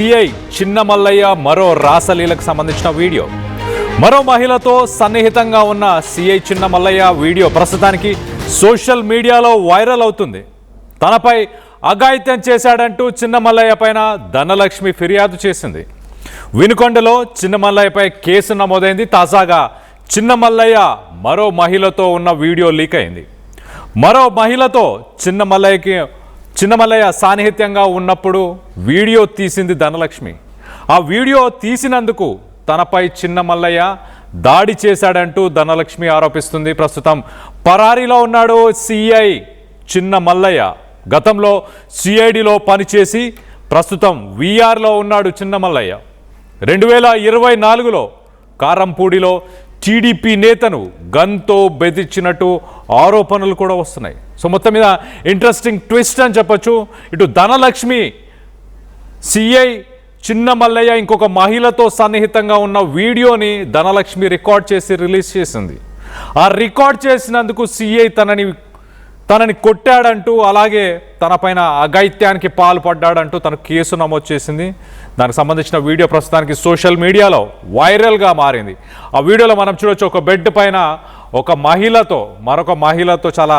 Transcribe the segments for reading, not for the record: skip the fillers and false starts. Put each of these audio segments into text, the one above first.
CI చిన్న మల్లయ్య మరో రాసలీలకు సంబంధించిన వీడియో. మరో మహిళతో సన్నిహితంగా ఉన్న సిఐ చిన్న మల్లయ్య వీడియో ప్రస్తుతానికి సోషల్ మీడియాలో వైరల్ అవుతుంది. తనపై అఘాయిత్యం చేశాడంటూ చిన్న మల్లయ్య పైన ధనలక్ష్మి ఫిర్యాదు చేసింది. వినుకొండలో చిన్న మల్లయ్యపై కేసు నమోదైంది. తాజాగా చిన్న మల్లయ్య మరో మహిళతో ఉన్న వీడియో లీక్ అయింది. మరో మహిళతో చిన్న మల్లయ్య సాన్నిహిత్యంగా ఉన్నప్పుడు వీడియో తీసింది ధనలక్ష్మి. ఆ వీడియో తీసినందుకు తనపై చిన్న మల్లయ్య దాడి చేశాడంటూ ధనలక్ష్మి ఆరోపిస్తుంది. ప్రస్తుతం పరారీలో ఉన్నాడు సిఐ చిన్న మల్లయ్య. గతంలో సిఐడిలో పనిచేసి ప్రస్తుతం వీఆర్లో ఉన్నాడు చిన్న మల్లయ్య. 2024లో కారంపూడిలో టీడీపీ నేతను గన్తో బెదిరించినట్టు ఆరోపణలు కూడా వస్తున్నాయి. సో మొత్తం మీద ఇంట్రెస్టింగ్ ట్విస్ట్ అని చెప్పొచ్చు. ఇటు ధనలక్ష్మి సిఐ చిన్న మల్లయ్య ఇంకొక మహిళతో సన్నిహితంగా ఉన్న వీడియోని ధనలక్ష్మి రికార్డ్ చేసి రిలీజ్ చేసింది. ఆ రికార్డ్ చేసినందుకు సిఐ తనని కొట్టాడంటూ, అలాగే తన పైన అఘాయిత్యానికి పాల్పడ్డాడంటూ తన కేసు నమోదు చేసింది. దానికి సంబంధించిన వీడియో ప్రస్తుతానికి సోషల్ మీడియాలో వైరల్గా మారింది. ఆ వీడియోలో మనం చూడొచ్చు, ఒక బెడ్ పైన ఒక మహిళతో మరొక మహిళతో చాలా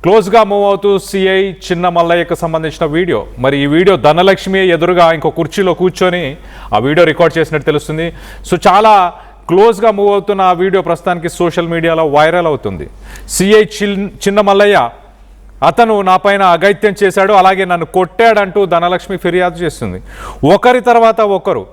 క్లోజ్గా మూవ్ అవుతూ సిఐ చిన్న మల్లయ్యకు సంబంధించిన వీడియో. మరి ఈ వీడియో ధనలక్ష్మి ఎదురుగా ఇంకో కుర్చీలో కూర్చొని ఆ వీడియో రికార్డ్ చేసినట్టు తెలుస్తుంది. సో చాలా క్లోజ్గా మూవ్ అవుతున్న ఆ వీడియో ప్రస్తుతానికి సోషల్ మీడియాలో వైరల్ అవుతుంది. సిఐ చిన్న మల్లయ్య అతను నా పైన అఘాయిత్యం చేశాడు, అలాగే నన్ను కొట్టాడంటూ ధనలక్ష్మి ఫిర్యాదు చేస్తుంది. ఒకరి తర్వాత ఒకరు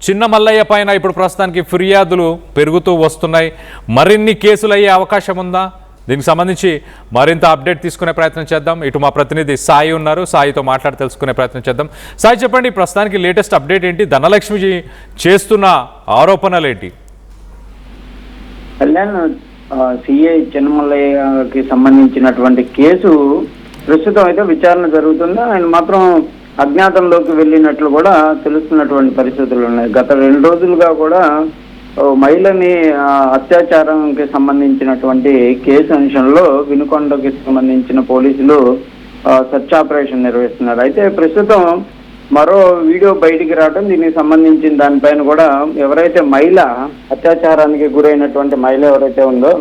చిన్న మల్లయ్య పైన ఇప్పుడు ప్రస్తుతానికి ఫిర్యాదులు పెరుగుతూ వస్తున్నాయి. మరిన్ని కేసులు అయ్యే అవకాశం ఉందా? దీనికి సంబంధించి మరింత అప్డేట్ తీసుకునే ప్రయత్నం చేద్దాం. ఇటు మా ప్రతినిధి సాయి ఉన్నారు, సాయితో మాట్లాడి తెలుసుకునే ప్రయత్నం చేద్దాం. సాయి, చెప్పండి, ప్రస్తుతానికి లేటెస్ట్ అప్డేట్ ఏంటి? ధనలక్ష్మి చేస్తున్న ఆరోపణలు ఏంటి? కళ్యాణ్, సిఐ చిన్నమల్లయ్యకి సంబంధించినటువంటి కేసు ప్రస్తుతం అయితే విచారణ జరుగుతుంది. ఆయన మాత్రం అజ్ఞాతంలోకి వెళ్ళినట్లు కూడా తెలుస్తున్నటువంటి పరిస్థితులు ఉన్నాయి. గత 2 రోజులుగా కూడా మహిళని అత్యాచారంకి సంబంధించినటువంటి కేసు అంశంలో వినుకొండకి సంబంధించిన పోలీసులు సెర్చ్ ఆపరేషన్ నిర్వహిస్తున్నారు. అయితే ప్రస్తుతం మరో వీడియో బయటికి రావడం, దీనికి సంబంధించిన దానిపైన కూడా ఎవరైతే మహిళ అత్యాచారానికి గురైనటువంటి మహిళ ఎవరైతే ఉందో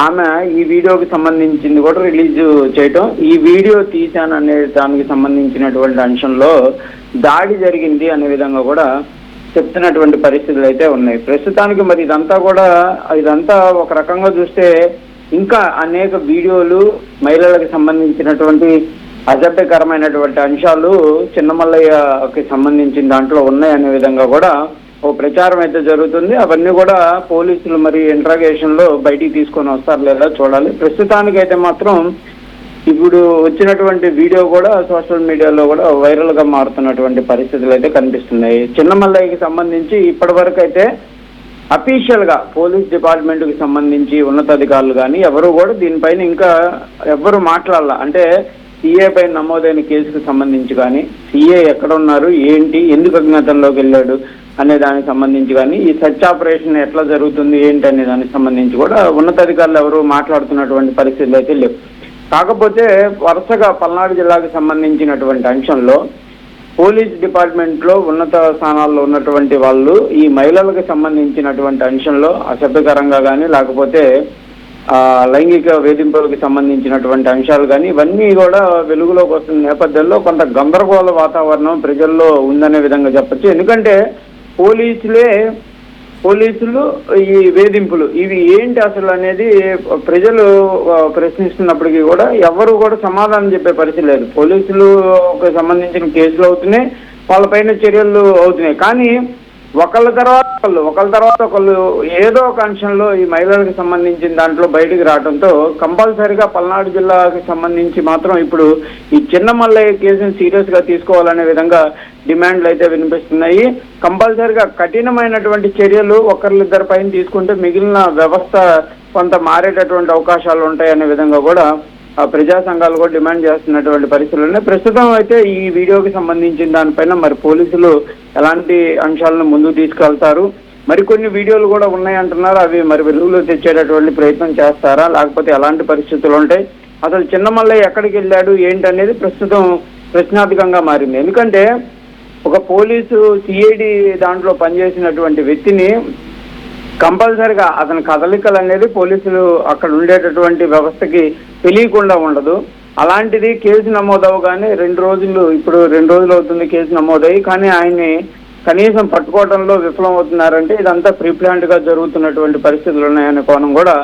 ఆమె ఈ వీడియోకి సంబంధించింది కూడా రిలీజ్ చేయటం, ఈ వీడియో తీశాననే దానికి సంబంధించినటువంటి అంశంలో దాడి జరిగింది అనే విధంగా కూడా చెప్తున్నటువంటి పరిస్థితులు అయితే ఉన్నాయి. ప్రస్తుతానికి మరి ఇదంతా ఒక రకంగా చూస్తే ఇంకా అనేక వీడియోలు, మహిళలకు సంబంధించినటువంటి అసభ్యకరమైనటువంటి అంశాలు చిన్నమల్లయ్యకి సంబంధించిన దాంట్లో ఉన్నాయనే విధంగా కూడా ఓ ప్రచారం అయితే జరుగుతుంది. అవన్నీ కూడా పోలీసులు మరి ఇంట్రాగేషన్ లో బయటికి తీసుకొని వస్తారు లేదా చూడాలి. ప్రస్తుతానికి అయితే మాత్రం ఇప్పుడు వచ్చినటువంటి వీడియో కూడా సోషల్ మీడియాలో కూడా వైరల్ గా మారుతున్నటువంటి పరిస్థితులు అయితే కనిపిస్తున్నాయి. చిన్నమల్లయ్యకి సంబంధించి ఇప్పటి వరకు అయితే అఫీషియల్ గా పోలీస్ డిపార్ట్మెంట్ కి సంబంధించి ఉన్నతాధికారులు కానీ ఎవరు కూడా దీనిపైన ఇంకా ఎవరు మాట్లాడాల. అంటే సిఏ పైన నమోదైన కేసుకు సంబంధించి కానీ, సిఏ ఎక్కడ ఉన్నారు, ఏంటి, ఎందుకు అజ్ఞాతంలోకి వెళ్ళాడు అనే దానికి సంబంధించి కానీ, ఈ సెర్చ్ ఆపరేషన్ ఎట్లా జరుగుతుంది ఏంటి అనే దానికి సంబంధించి కూడా ఉన్నతాధికారులు ఎవరు మాట్లాడుతున్నటువంటి పరిస్థితులు అయితే లేవు. కాకపోతే వరుసగా పల్నాడు జిల్లాకు సంబంధించినటువంటి అంశంలో పోలీస్ డిపార్ట్మెంట్ లో ఉన్నత స్థానాల్లో ఉన్నటువంటి వాళ్ళు ఈ మహిళలకు సంబంధించినటువంటి అంశంలో అసభ్యకరంగా కానీ, లేకపోతే లైంగిక వేధింపులకు సంబంధించినటువంటి అంశాలు కానీ ఇవన్నీ కూడా వెలుగులోకి వస్తున్న నేపథ్యంలో కొంత గందరగోళ వాతావరణం ప్రజల్లో ఉందనే విధంగా చెప్పచ్చు. ఎందుకంటే పోలీసులు ఈ వేధింపులు ఇవి ఏంటి అసలు అనేది ప్రజలు ప్రశ్నిస్తున్నప్పటికీ కూడా ఎవరు కూడా సమాధానం చెప్పే పరిస్థితి లేదు. పోలీసులకు సంబంధించిన కేసులు అవుతున్నాయి, వాళ్ళపైన చర్యలు అవుతున్నాయి. కానీ ఒకళ్ళ తర్వాత ఒకళ్ళు ఏదో ఒక అంశంలో ఈ మహిళలకు సంబంధించిన దాంట్లో బయటికి రావడంతో కంపల్సరీగా పల్నాడు జిల్లాకి సంబంధించి మాత్రం ఇప్పుడు ఈ చిన్న మల్లయ్య కేసును సీరియస్ గా తీసుకోవాలనే విధంగా డిమాండ్లు అయితే వినిపిస్తున్నాయి. కంపల్సరీగా కఠినమైనటువంటి చర్యలు ఒకరిద్దరి పైన తీసుకుంటే మిగిలిన వ్యవస్థ కొంత మారేటటువంటి అవకాశాలు ఉంటాయనే విధంగా కూడా ప్రజా సంఘాలు కూడా డిమాండ్ చేస్తున్నటువంటి పరిస్థితులు ఉన్నాయి. ప్రస్తుతం అయితే ఈ వీడియోకి సంబంధించిన దానిపైన మరి పోలీసులు ఎలాంటి అంశాలను ముందుకు తీసుకెళ్తారు, మరికొన్ని వీడియోలు కూడా ఉన్నాయంటున్నారు, అవి మరి వెలుగులో తెచ్చేటటువంటి ప్రయత్నం చేస్తారా, లేకపోతే ఎలాంటి పరిస్థితులు ఉంటాయి, అసలు చిన్న మల్లయ్య ఎక్కడికి వెళ్ళాడు ఏంటి అనేది ప్రస్తుతం ప్రశ్నార్థకంగా మారింది. ఎందుకంటే ఒక పోలీసు సిఐడి దాంట్లో పనిచేసినటువంటి వ్యక్తిని కంపల్సరిగా అతని కదలికలు అనేది పోలీసులు అక్కడ ఉండేటటువంటి వ్యవస్థకి తెలియకుండా ఉండదు. అలాంటిది కేసు నమోదవగానే 2 రోజులు అవుతుంది కేసు నమోదయ్యి, కానీ ఆయన్ని కనీసం పట్టుకోవడంలో విఫలం అవుతున్నారంటే ఇదంతా ప్రీప్లాంట్ గా జరుగుతున్నటువంటి పరిస్థితులు ఉన్నాయనే కోణం కూడా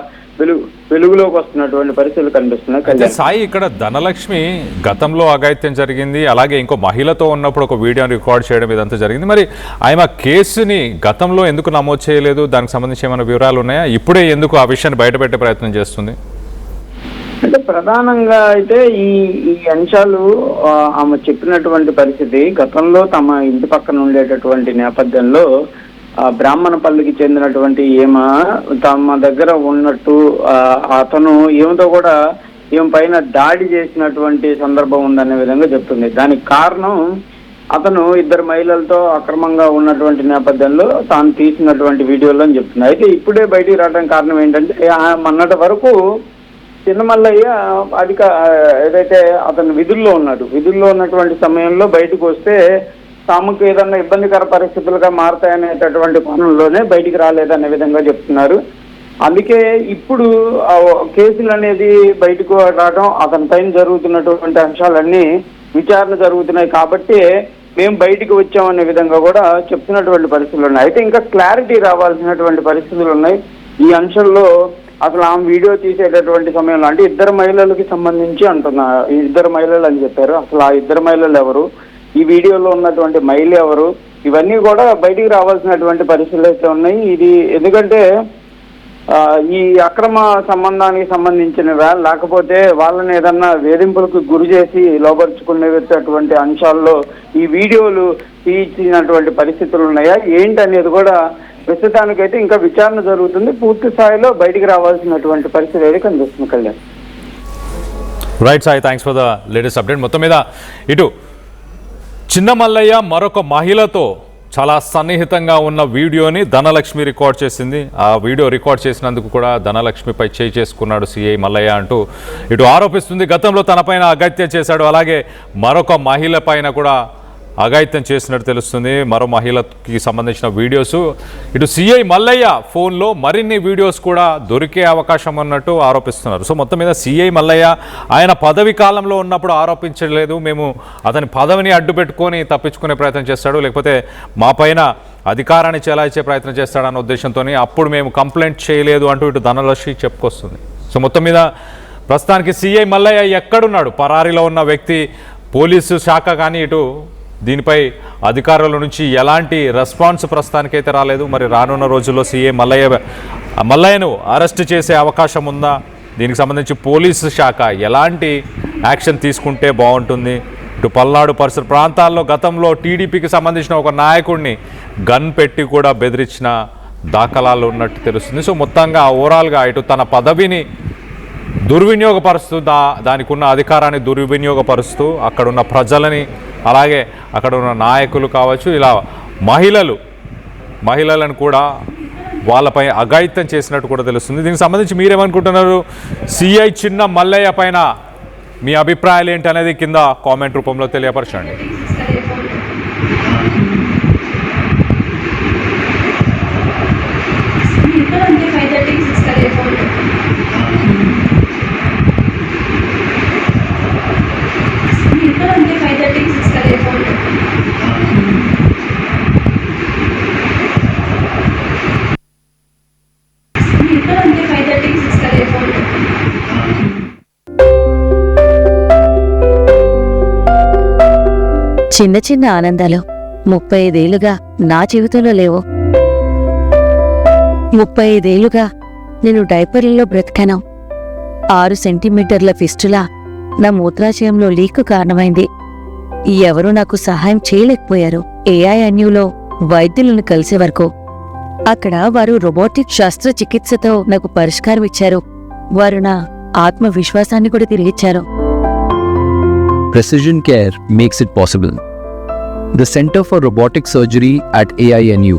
వెలుగులోకి వస్తున్నటువంటి పరిస్థితులు కనిపిస్తున్నాయి. సాయి, ఇక్కడ ధనలక్ష్మి గతంలో అఘాయిత్యం జరిగింది, అలాగే ఇంకో మహిళతో ఉన్నప్పుడు ఒక వీడియోని రికార్డ్ చేయడం ఇదంతా జరిగింది. మరి ఆమె కేసుని గతంలో ఎందుకు నమోదు చేయలేదు? దానికి సంబంధించి ఏమైనా వివరాలు ఉన్నాయా? ఇప్పుడే ఎందుకు ఆ విషయాన్ని బయటపెట్టే ప్రయత్నం చేస్తుంది? అంటే ప్రధానంగా అయితే ఈ అంశాలు ఆమె చెప్పినటువంటి పరిస్థితి గతంలో తమ ఇంటి పక్కన ఉండేటటువంటి నేపథ్యంలో బ్రాహ్మణపల్లికి చెందినటువంటి ఈమె తమ దగ్గర ఉన్నట్టు అతను ఈమెతో కూడా ఈమె పైన దాడి చేసినటువంటి సందర్భం ఉందనే విధంగా చెప్తుంది. దానికి కారణం అతను 2 మహిళలతో అక్రమంగా ఉన్నటువంటి నేపథ్యంలో తాను తీసినటువంటి వీడియోలో అని చెప్తుంది. అయితే ఇప్పుడే బయటికి రావడానికి కారణం ఏంటంటే మొన్నటి వరకు చిన్నమల్లయ్య ఏదైతే అతను విధుల్లో ఉన్నటువంటి సమయంలో బయటకు వస్తే తాముకు ఏదన్నా ఇబ్బందికర పరిస్థితులుగా మారతాయనేటటువంటి కోణంలోనే బయటికి రాలేదనే విధంగా చెప్తున్నారు. అందుకే ఇప్పుడు కేసులు అనేది బయటకు రావడం, అతని పైన జరుగుతున్నటువంటి అంశాలన్నీ విచారణ జరుగుతున్నాయి కాబట్టి మేము బయటికి వచ్చామనే విధంగా కూడా చెప్తున్నటువంటి పరిస్థితులు ఉన్నాయి. అయితే ఇంకా క్లారిటీ రావాల్సినటువంటి పరిస్థితులు ఉన్నాయి ఈ అంశంలో. అసలు ఆమె వీడియో తీసేటటువంటి సమయంలో అంటే 2 మహిళలకి సంబంధించి అంటున్నా, 2 మహిళలు అని చెప్పారు. అసలు ఆ 2 మహిళలు ఎవరు, ఈ వీడియోలో ఉన్నటువంటి మహిళ ఎవరు, ఇవన్నీ కూడా బయటికి రావాల్సినటువంటి పరిస్థితులు అయితే ఉన్నాయి. ఇది ఎందుకంటే ఈ అక్రమ సంబంధానికి సంబంధించినవా లేకపోతే వాళ్ళని ఏదన్నా వేధింపులకు గురి చేసి లోపరుచుకునేటటువంటి అంశాల్లో ఈ వీడియోలు తీసినటువంటి పరిస్థితులు ఉన్నాయా ఏంటి అనేది కూడా ప్రస్తుతానికైతే ఇంకా విచారణ జరుగుతుంది. పూర్తి స్థాయిలో బయటికి రావాల్సినటువంటి పరిస్థితి అయితే కనిపిస్తుంది. Kalyan. Right Sai, thanks for the latest update. మొత్తం మీద ఇటు చిన్న మల్లయ్య మరొక మహిళతో చాలా సన్నిహితంగా ఉన్న వీడియోని ధనలక్ష్మి రికార్డ్ చేసింది. ఆ వీడియో రికార్డ్ చేసినందుకు కూడా ధనలక్ష్మిపై చేయి చేసుకున్నాడు సిఐ మల్లయ్య అంటూ ఇటు ఆరోపిస్తుంది. గతంలో తనపైన అఘాయిత్యం చేశాడు, అలాగే మరొక మహిళ పైన కూడా అఘాయిత్యం చేసినట్టు తెలుస్తుంది. మరో మహిళకి సంబంధించిన వీడియోస్ ఇటు సిఐ మల్లయ్య ఫోన్లో మరిన్ని వీడియోస్ కూడా దొరికే అవకాశం ఉన్నట్టు ఆరోపిస్తున్నారు. సో మొత్తం మీద సిఐ మల్లయ్య ఆయన పదవి కాలంలో ఉన్నప్పుడు ఆరోపించలేదు, మేము అతని పదవిని అడ్డు పెట్టుకొని తప్పించుకునే ప్రయత్నం చేస్తాడు, లేకపోతే మా పైన అధికారాన్ని చెలాయించే ప్రయత్నం చేస్తాడన్న ఉద్దేశంతో అప్పుడు మేము కంప్లైంట్ చేయలేదు అంటూ ఇటు ధనలక్ష్మి చెప్పుకొస్తుంది. సో మొత్తం మీద ప్రస్తుతానికి సిఐ మల్లయ్య ఎక్కడున్నాడు? పరారీలో ఉన్న వ్యక్తి. పోలీసు శాఖ కానీ ఇటు దీనిపై అధికారుల నుంచి ఎలాంటి రెస్పాన్స్ ప్రస్తుతానికైతే రాలేదు. మరి రానున్న రోజుల్లో సీఏ మల్లయ్యను అరెస్ట్ చేసే అవకాశం ఉందా? దీనికి సంబంధించి పోలీసు శాఖ ఎలాంటి యాక్షన్ తీసుకుంటే బాగుంటుంది? ఇటు పల్నాడు పరిసర ప్రాంతాల్లో గతంలో టీడీపీకి సంబంధించిన ఒక నాయకుడిని గన్ పెట్టి కూడా బెదిరించిన దాఖలాలు ఉన్నట్టు తెలుస్తుంది. సో మొత్తంగా ఓవరాల్గా ఇటు తన పదవిని దుర్వినియోగపరుస్తూ దానికి ఉన్న అధికారాన్ని దుర్వినియోగపరుస్తూ అక్కడున్న ప్రజలని అలాగే అక్కడ ఉన్న నాయకులు కావచ్చు ఇలా మహిళలను కూడా వాళ్ళపై అఘాయిత్యం చేసినట్టు కూడా తెలుస్తుంది. దీనికి సంబంధించి మీరేమనుకుంటున్నారు? సిఐ చిన్న మల్లయ్య పైన మీ అభిప్రాయాలు ఏంటి అనేది కింద కామెంట్ రూపంలో తెలియపరచండి. చిన్న చిన్న ఆనందాలు 35 ఏళ్లుగా నా జీవితంలో లేవు. 35 ఏళ్లుగా నేను డైపర్లలో బ్రతికాను. 6 సెంటీమీటర్ల ఫిస్టులా నా మూత్రాశయంలో లీక్ కారణమైంది. ఎవరూ నాకు సహాయం చేయలేకపోయారు. ఏఐఎన్యూలో వైద్యులను కలిసే వరకు అక్కడ వారు రోబోటిక్ శస్త్రచికిత్సతో నాకు పరిష్కారం ఇచ్చారు. వారు నా ఆత్మవిశ్వాసాన్ని కూడా తిరిగిచ్చారు. Precision Care makes it possible. The Center for Robotic Surgery at AINU